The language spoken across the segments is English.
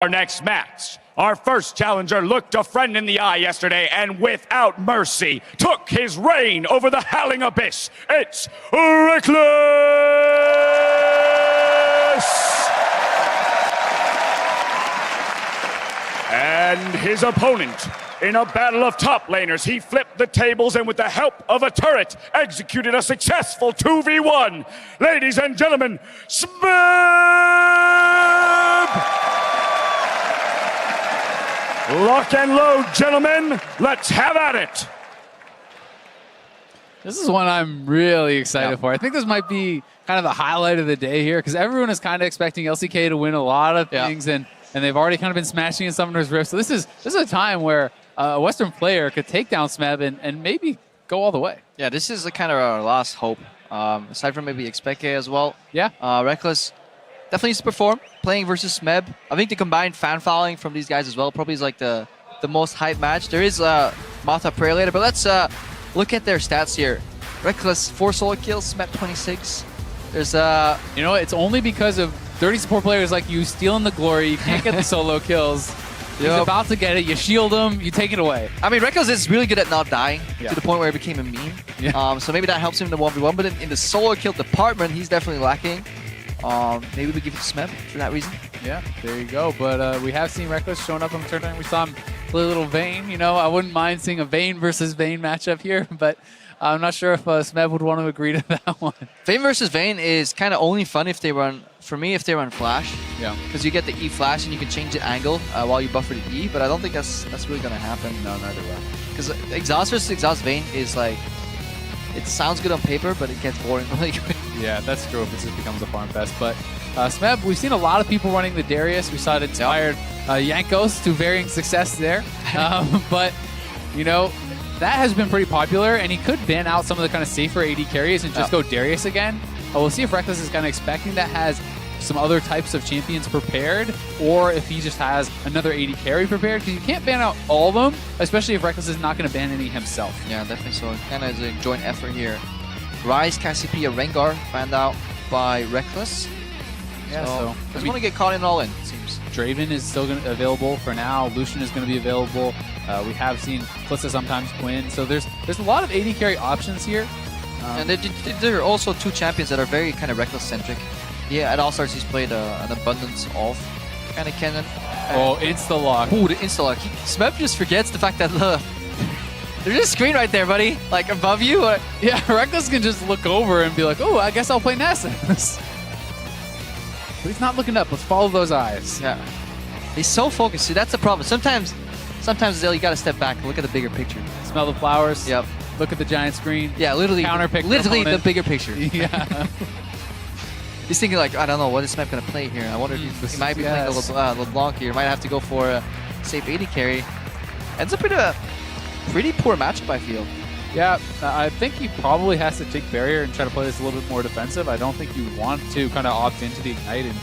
Our next match, our first challenger looked a friend in the eye yesterday and without mercy took his reign over the howling abyss. It's Rekkles! And his opponent, in a battle of top laners, he flipped the tables and with the help of a turret, executed a successful 2v1. Ladies and gentlemen, Smeb! Lock and load, gentlemen. Let's have at it. This is one I'm really excited for. I think this might be kind of the highlight of the day here because everyone is kind of expecting LCK to win a lot of things, and they've already kind of been smashing in Summoner's Rift. So this is a time where a Western player could take down Smeb and maybe go all the way. Yeah, this is kind of our last hope. Aside from maybe Expect as well. Yeah. Rekkles definitely needs to perform, playing versus Smeb. I think the combined fan following from these guys as well probably is like the most hype match. There is Martha Prayer later, but let's look at their stats here. Rekkles, 4 solo kills, Smeb 26. There's You know, it's only because of dirty support players like you stealing the glory. You can't get the solo kills. He's about to get it. You shield him. You take it away. I mean, Rekkles is really good at not dying to the point where it became a meme. So maybe that helps him in the 1v1. But in the solo kill department, he's definitely lacking. Maybe we give it to Smeb for that reason. Yeah, there you go. But we have seen Rekkles showing up on the tournament. We saw him play a little Vayne. You know, I wouldn't mind seeing a Vayne versus Vayne matchup here, but I'm not sure if Smeb would want to agree to that one. Vayne versus Vayne is kind of only fun if they run, for me, if they run Flash. Yeah. Because you get the E Flash and you can change the angle while you buffer the E, but I don't think that's really going to happen. No, neither way. Because Exhaust versus Exhaust Vayne is like, it sounds good on paper, but it gets boring really quick. Yeah, that's true if it just becomes a farm fest. But Smeb, we've seen a lot of people running the Darius. We saw it inspired Yankos to varying success there. But, you know, that has been pretty popular, and he could ban out some of the kind of safer AD carries and just go Darius again. We'll see if Rekkles is kind of expecting that, has some other types of champions prepared, or if he just has another AD carry prepared, because you can't ban out all of them, especially if Rekkles is not going to ban any himself. Yeah, definitely so. Kind of is a joint effort here. Ryze, Cassiopeia, Rengar banned out by Rekkles. Yeah, so doesn't want to get caught in all in, it seems. Draven is still available for now. Lucian is going to be available. We have seen Kalista sometimes win. So there's a lot of AD carry options here. And there are also 2 champions that are very kind of Rekkles-centric. Yeah, at All-Stars he's played an abundance of kind of Kennen. Insta-lock. Ooh, the insta-lock. Smeb just forgets the fact that there's a screen right there, buddy. Like above you. Yeah, Rekkles can just look over and be like, oh, I guess I'll play Nasus. But he's not looking up. Let's follow those eyes. Yeah. He's so focused. See, that's the problem. Sometimes Zell, you got to step back and look at the bigger picture. Smell the flowers. Yep. Look at the giant screen. Yeah, literally. Counterpick. Literally the bigger picture. Yeah. He's thinking like, I don't know, what is Smeb going to play here? I wonder if he might be playing LeBlanc here. Might have to go for a safe AD carry. Ends up in a pretty poor matchup, I feel. Yeah, I think he probably has to take barrier and try to play this a little bit more defensive. I don't think you want to kind of opt into the Ignite and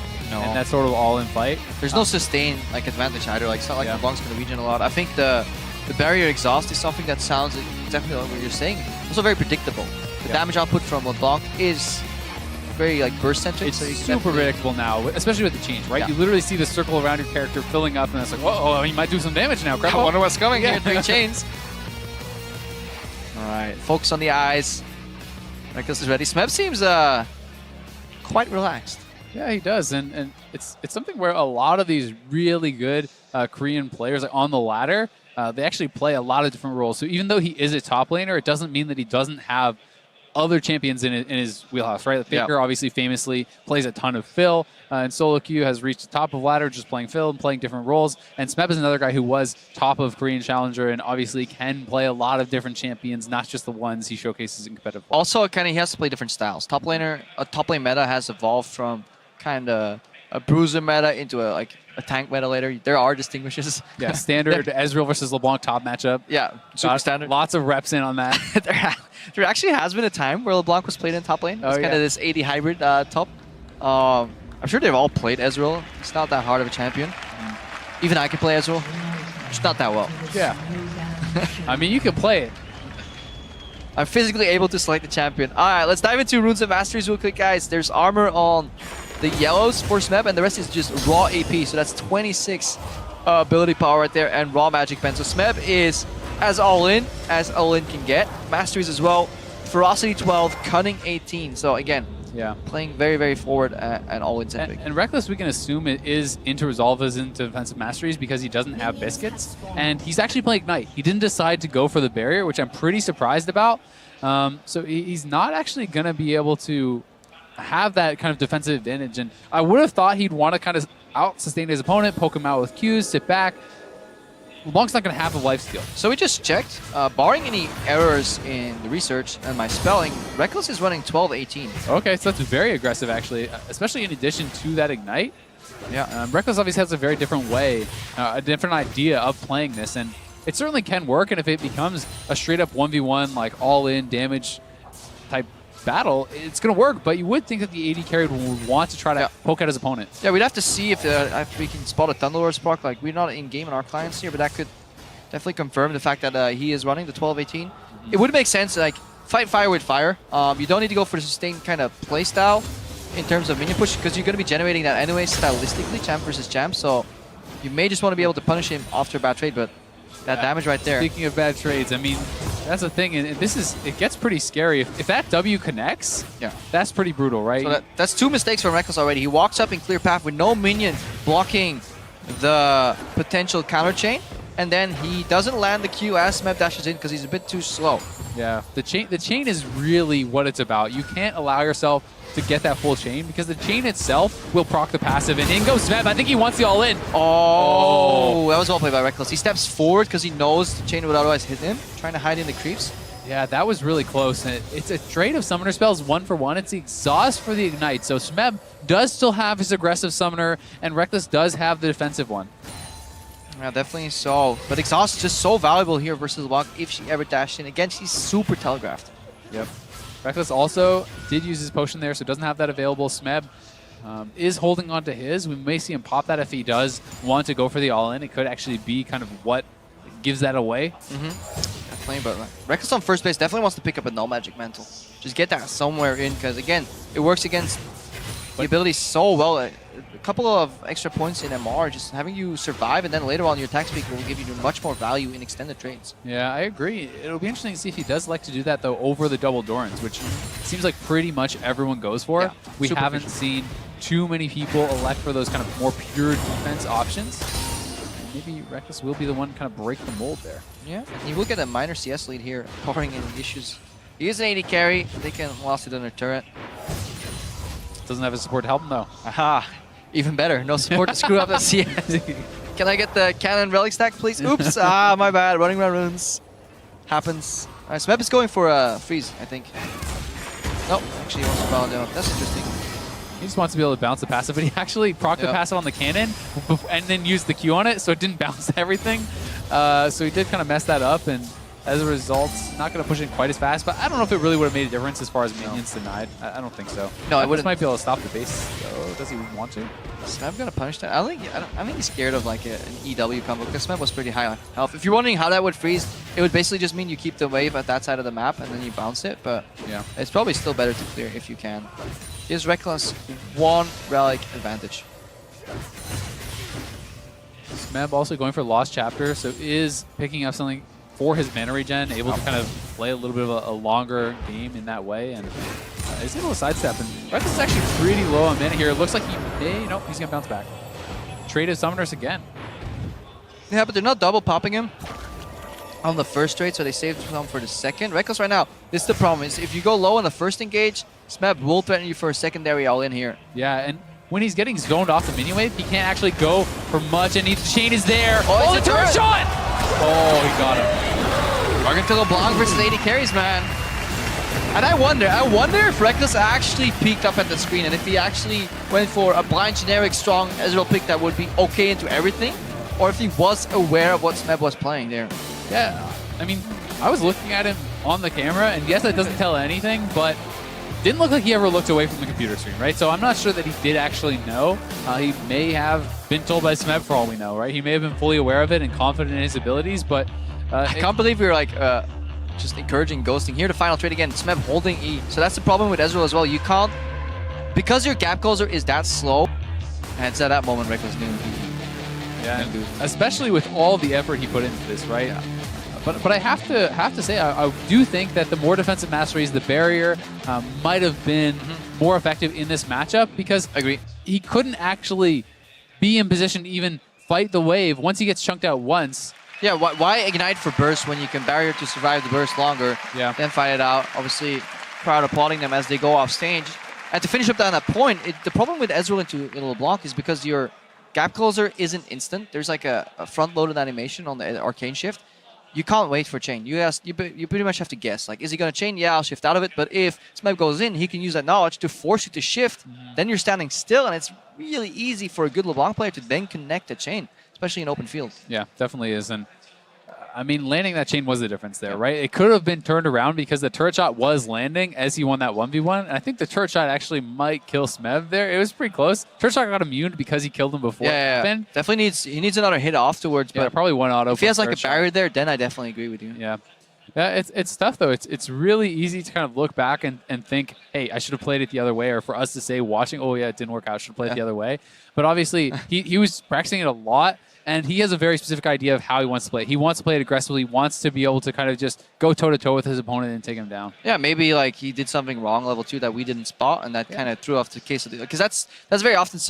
that sort of all-in fight. There's no sustain like advantage either. Like, it's not like LeBlanc's going to regen a lot. I think the barrier exhaust is something that sounds exactly like what you're saying. Also very predictable. The damage output from LeBlanc is very like burst-centric. It's super predictable now, especially with the change, right? Yeah. You literally see the circle around your character filling up, and it's like, whoa, he might do some damage now. I wonder what's coming here. 3 chains. All right, focus on the eyes. Rekkles is ready. Smeb seems quite relaxed. Yeah, he does, and it's something where a lot of these really good Korean players, like on the ladder, they actually play a lot of different roles. So even though he is a top laner, it doesn't mean that he doesn't have other champions in his wheelhouse, right? Faker obviously famously plays a ton of Phil, and Solo Q has reached the top of ladder just playing Phil and playing different roles. And Smeb is another guy who was top of Korean Challenger and obviously can play a lot of different champions, not just the ones he showcases in competitive play. Also, kind of he has to play different styles. Top lane meta has evolved from kind of a bruiser meta into a tank meta later. There are distinguishes. Yeah, standard Ezreal versus LeBlanc top matchup. Yeah, super standard. Lots of reps in on that. There actually has been a time where LeBlanc was played in top lane. It's kind of this AD hybrid top. I'm sure they've all played Ezreal. It's not that hard of a champion. Even I can play Ezreal. Just not that well. Yeah. I mean, you can play it. I'm physically able to select the champion. All right, let's dive into Runes of Masteries real quick, guys. There's armor on the yellows for Smeb, and the rest is just raw AP. So that's 26 ability power right there and raw magic pen. So Smeb is as all-in can get. Masteries as well. Ferocity 12, Cunning 18. So again, playing very, very forward and all-in centric. And Rekkles, we can assume it is into Resolve as into Defensive Masteries because he doesn't have Biscuits. And he's actually playing Ignite. He didn't decide to go for the barrier, which I'm pretty surprised about. So he's not actually going to be able to have that kind of defensive advantage. And I would have thought he'd want to kind of out-sustain his opponent, poke him out with Qs, sit back. LeBlanc's not going to have a lifesteal. So we just checked. Barring any errors in the research and my spelling, Rekkles is running 12-18. Okay, so that's very aggressive, actually, especially in addition to that Ignite. Yeah. Rekkles obviously has a very different way, a different idea of playing this, and it certainly can work, and if it becomes a straight-up 1v1, like all-in damage type battle, it's going to work, but you would think that the AD carry would want to try to poke at his opponent. Yeah, we'd have to see if we can spot a Thunderlord spark. Like, we're not in-game in our clients here, but that could definitely confirm the fact that he is running the 12-18. It would make sense, like, fight fire with fire. You don't need to go for the sustained kind of play style in terms of minion push, because you're going to be generating that anyway stylistically, champ versus champ, so you may just want to be able to punish him after a bad trade, but that damage right there. Speaking of bad trades, I mean, that's the thing, and it gets pretty scary. If that W connects, that's pretty brutal, right? So that's two mistakes from Rekkles already. He walks up in clear path with no minion blocking the potential counter chain, and then he doesn't land the Q as Smeb dashes in because he's a bit too slow. Yeah, the chain is really what it's about. You can't allow yourself to get that full chain because the chain itself will proc the passive, and in goes Smeb. I think he wants the all-in. Oh, that was well played by Rekkles. He steps forward because he knows the chain would otherwise hit him, trying to hide in the creeps. Yeah, that was really close. And it's a trade of Summoner spells 1-for-1. It's the exhaust for the Ignite. So Smeb does still have his aggressive Summoner, and Rekkles does have the defensive one. Yeah, definitely so. But exhaust is just so valuable here versus LeBlanc if she ever dashed in. Again, she's super telegraphed. Yep. Rekkles also did use his potion there, so doesn't have that available. Smeb is holding on to his. We may see him pop that if he does want to go for the all-in. It could actually be kind of what gives that away. Definitely, but Rekkles on first base definitely wants to pick up a no magic mantle. Just get that somewhere in, because again, it works against the ability so well. A couple of extra points in MR, just having you survive, and then later on your attack speed will give you much more value in extended trades. Yeah, I agree. It'll be interesting to see if he does like to do that, though, over the double Dorans, which seems like pretty much everyone goes for. Yeah, we haven't seen too many people elect for those kind of more pure defense options. And maybe Rekkles will be the one to kind of break the mold there. Yeah, he will get a minor CS lead here, barring any issues. He is an AD carry. They can lost it on their turret. Doesn't have his support to help him, though. Aha! Even better. No support to screw up the CS. Can I get the cannon relic stack, please? Oops! My bad. Running around runes. Happens. Alright, Smeb is going for a freeze, I think. Nope, actually he wants to follow down. That's interesting. He just wants to be able to bounce the passive, but he actually procced the passive on the cannon and then used the Q on it, so it didn't bounce everything. So he did kind of mess that up, and as a result, not going to push it quite as fast, but I don't know if it really would have made a difference as far as minions denied. I don't think so. No, I wouldn't. Might be able to stop the base, though. Does he want to? Smeb gonna punish that? I think he's scared of like an EW combo, because Smeb was pretty high health. If you're wondering how that would freeze, it would basically just mean you keep the wave at that side of the map and then you bounce it, but yeah, it's probably still better to clear if you can. Gives Rekkles one relic advantage. Smeb also going for Lost Chapter, so is picking up something for his mana regen, able to kind of play a little bit of a longer game in that way, and is able to sidestep. And Rekkles is actually pretty low on mana here. It looks like he may, nope, he's going to bounce back. Trade his Summoners again. Yeah, but they're not double popping him on the first trade, so they saved some for the second. Rekkles right now, this is the problem, is if you go low on the first engage, Smeb will threaten you for a secondary all in here. Yeah, and when he's getting zoned off the mini wave, he can't actually go for much, and the chain is there. Oh, the turret shot! Oh, he got him. Argentino LeBlanc versus 80 carries, man. And I wonder if Rekkles actually peeked up at the screen, and if he actually went for a blind generic strong Ezreal pick that would be okay into everything, or if he was aware of what Smeb was playing there. Yeah, I mean, I was looking at him on the camera, and yes, that doesn't tell anything, but didn't look like he ever looked away from the computer screen, right? So I'm not sure that he did actually know. He may have been told by Smeb for all we know, right? He may have been fully aware of it and confident in his abilities, but I can't believe we were like just encouraging ghosting. Here, the final trade again, Smeb holding E. So that's the problem with Ezreal as well. You can't because your gap closer is that slow, and it's at that moment Rekkles knew especially with all the effort he put into this, right? Yeah. But I have to say I do think that the more defensive masteries, the barrier might have been more effective in this matchup because he couldn't actually be in position to even fight the wave once he gets chunked out once. Yeah, why ignite for burst when you can barrier to survive the burst longer, then fight it out? Obviously, crowd applauding them as they go off stage. And to finish up on that point, the problem with Ezreal into LeBlanc is because your gap closer isn't instant. There's like a front-loaded animation on the arcane shift. You can't wait for chain. You pretty much have to guess. Like, is he going to chain? Yeah, I'll shift out of it. But if Smeb goes in, he can use that knowledge to force you to shift. Then you're standing still, and it's really easy for a good LeBlanc player to then connect a chain, especially in open field. Yeah, definitely is. And I mean, landing that chain was the difference there, right? It could have been turned around because the turret shot was landing as he won that 1v1. And I think the turret shot actually might kill Smeb there. It was pretty close. Turret shot got immune because he killed him before. Yeah. Definitely needs another hit afterwards. Yeah, but probably one auto. If he has like a barrier there, then I definitely agree with you. Yeah. Yeah, it's tough though. It's really easy to kind of look back and think, hey, I should have played it the other way, or for us to say watching, oh yeah, it didn't work out, I should have played it the other way. But obviously he was practicing it a lot, and he has a very specific idea of how he wants to play it. He wants to play it aggressively, he wants to be able to kind of just go toe-to-toe with his opponent and take him down. Yeah, maybe like he did something wrong level 2 that we didn't spot, and that kind of threw off the case of the, because that's very often so